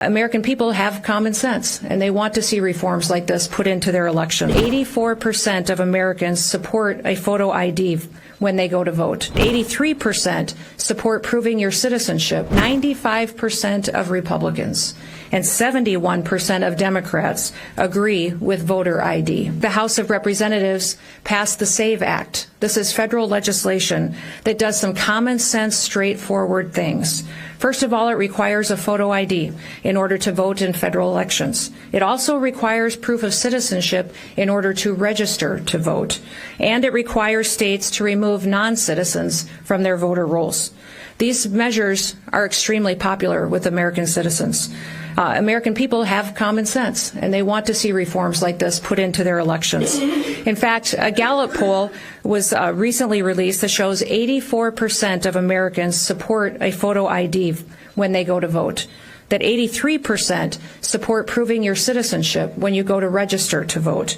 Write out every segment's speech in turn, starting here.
American people have common sense, and they want to see reforms like this put into their election. 84% of Americans support a photo ID when they go to vote. 83% support proving your citizenship. 95% of Republicans and 71% of Democrats agree with voter ID. The House of Representatives passed the SAVE Act. This is federal legislation that does some common sense, straightforward things. First of all, it requires a photo ID in order to vote in federal elections. It also requires proof of citizenship in order to register to vote. And it requires states to remove non-citizens from their voter rolls. These measures are extremely popular with American citizens. American people have common sense, and they want to see reforms like this put into their elections. In fact, a Gallup poll was recently released that shows 84% of Americans support a photo ID when they go to vote, that 83% support proving your citizenship when you go to register to vote.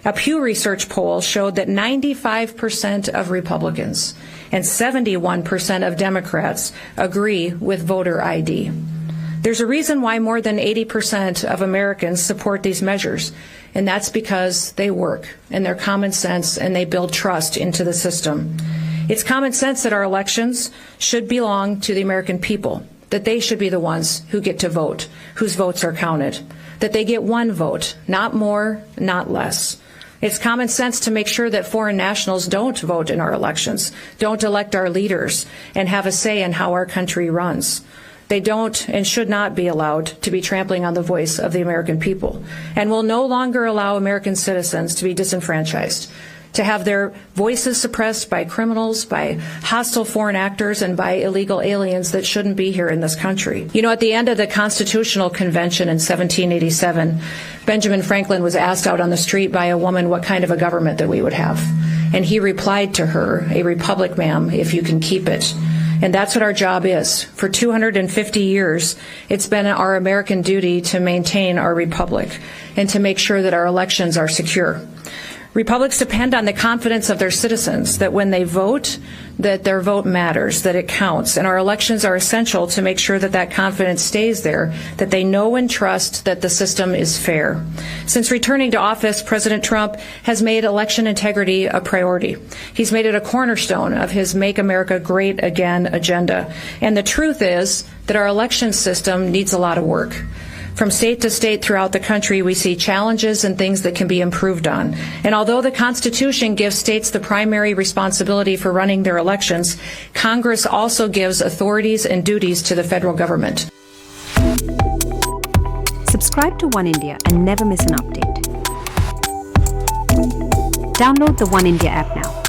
A Pew Research poll showed that 95% of Republicans and 71% of Democrats agree with voter ID. There's a reason why more than 80% of Americans support these measures, and that's because they work, and they're common sense, and they build trust into the system. It's common sense that our elections should belong to the American people, that they should be the ones who get to vote, whose votes are counted, that they get one vote, not more, not less. It's common sense to make sure that foreign nationals don't vote in our elections, don't elect our leaders, and have a say in how our country runs. They don't and should not be allowed to be trampling on the voice of the American people, and will no longer allow American citizens to be disenfranchised, to have their voices suppressed by criminals, by hostile foreign actors, and by illegal aliens that shouldn't be here in this country. You know, at the end of the Constitutional Convention in 1787, Benjamin Franklin was asked out on the street by a woman what kind of a government that we would have. And he replied to her, "A republic, ma'am, if you can keep it." And that's what our job is. For 250 years, it's been our American duty to maintain our republic and to make sure that our elections are secure. Republics depend on the confidence of their citizens, that when they vote, that their vote matters, that it counts. And our elections are essential to make sure that that confidence stays there, that they know and trust that the system is fair. Since returning to office, President Trump has made election integrity a priority. He's made it a cornerstone of his Make America Great Again agenda. And the truth is that our election system needs a lot of work. From state to state throughout the country, we see challenges and things that can be improved on. And although the Constitution gives states the primary responsibility for running their elections, Congress also gives authorities and duties to the federal government. Subscribe to One India and never miss an update. Download the One India app now.